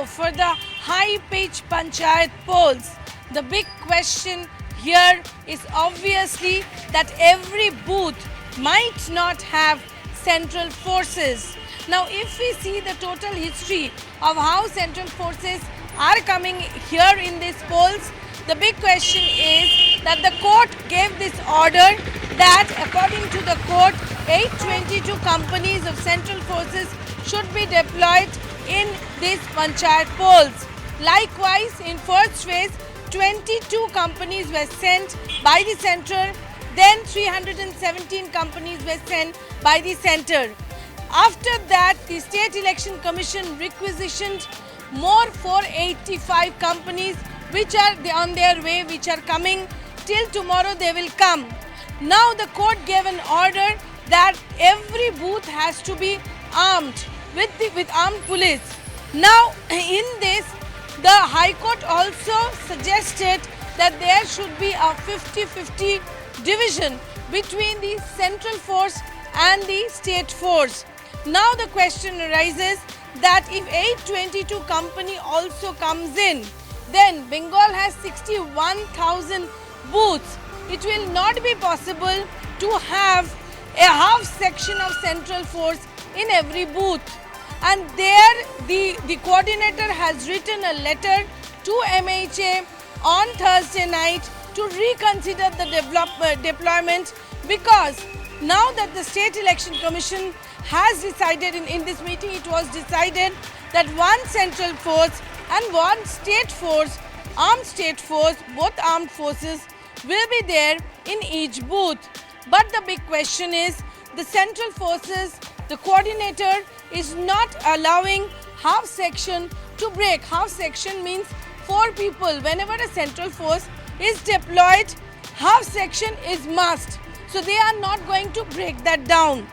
Now for the high-pitch Panchayat polls, the big question here is obviously that every booth might not have central forces. Now if we see the total history of how central forces are coming here in these polls, the big question is that the court gave this order that according to the court, 822 companies of central forces should be deployed in these Panchayat polls. Likewise, in first phase, 22 companies were sent by the center, then 317 companies were sent by the center. After that, the State Election Commission requisitioned more 485 companies which are on their way, which are coming. Till tomorrow they will come. Now the court gave an order that every booth has to be armed with armed police. Now in this, the High Court also suggested that there should be a 50-50 division between the central force and the state force. Now the question arises that if 822 company also comes in, then Bengal has 61,000 booths. It will not be possible to have a half section of central force in every booth. And there the coordinator has written a letter to MHA on Thursday night to reconsider the deployment, because now that the State Election Commission has decided in this meeting, it was decided that one central force and one state force, armed state force, both armed forces will be there in each booth. But the big question is the central forces, the coordinator is not allowing half section to break. Half section means 4 people. Whenever a central force is deployed, half section is must. So they are not going to break that down.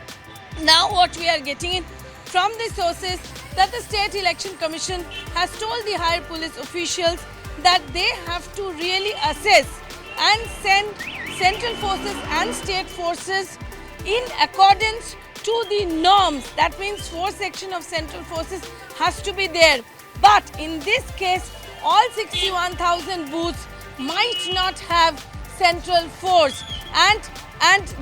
Now what we are getting in from the sources that the State Election Commission has told the higher police officials that they have to really assess and send central forces and state forces in accordance to the norms. That means 4 section of central forces has to be there. But in this case, all 61,000 booths might not have central force. And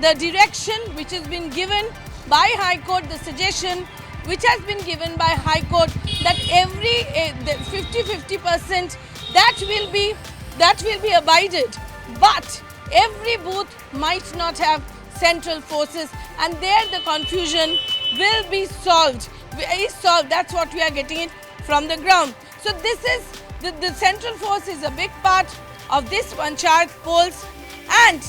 the direction which has been given by High Court, the suggestion which has been given by High Court, that every 50-50% that will be abided, but every booth might not have central forces, and there the confusion will be solved. That's what we are getting it from the ground. So this is the central force is a big part of this Panchayat polls, and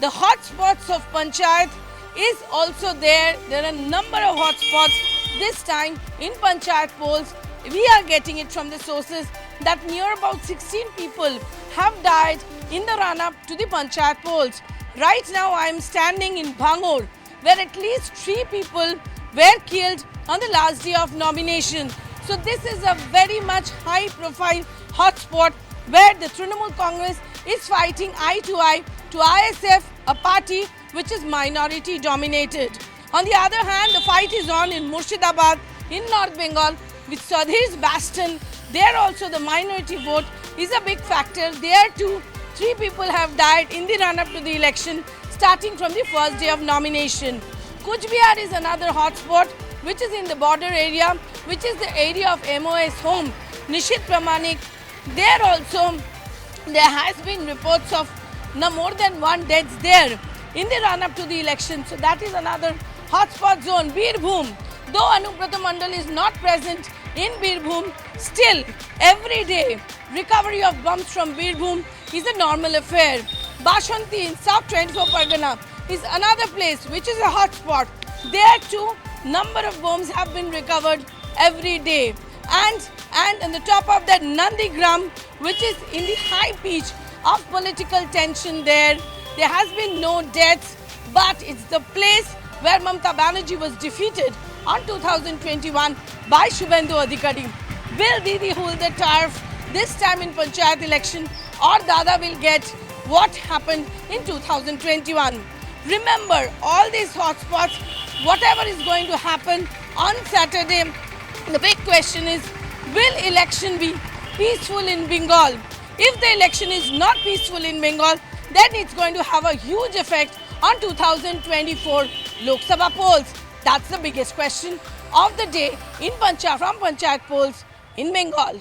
the hotspots of Panchayat is also there. There are a number of hotspots this time in Panchayat polls. We are getting it from the sources that near about 16 people have died in the run-up to the Panchayat polls. Right now I am standing in Bhangur, where at least 3 people were killed on the last day of nomination. So this is a very much high-profile hotspot where the Trinamool Congress is fighting eye to eye to ISF, a party which is minority dominated. On the other hand, the fight is on in Murshidabad in North Bengal with Sudhir's bastion. There also the minority vote is a big factor. There too, 3 people have died in the run-up to the election starting from the first day of nomination. Kuch Bihar is another hotspot which is in the border area, which is the area of MOS home, Nishit Pramanik. There also there has been reports of more than 1 deaths there in the run-up to the election. So that is another hotspot zone. Birbhum, though Anubrata Mandal is not present in Birbhum, still every day recovery of bombs from Birbhum is a normal affair. Bashanti in South 24 Pargana is another place which is a hotspot. There too, number of bombs have been recovered every day. And on the top of that, Nandigram, which is in the high pitch of political tension there. There has been no deaths, but it's the place where Mamata Banerjee was defeated on 2021 by Suvendhu Adhikari. Will Didi hold the turf this time in Panchayat election, or Dada will get what happened in 2021? Remember, all these hotspots, whatever is going to happen on Saturday, the big question is Will election be peaceful in Bengal? If the election is not peaceful in Bengal, then it's going to have a huge effect on 2024 Lok Sabha polls. That's the biggest question of the day in from Panchayat polls in Bengal.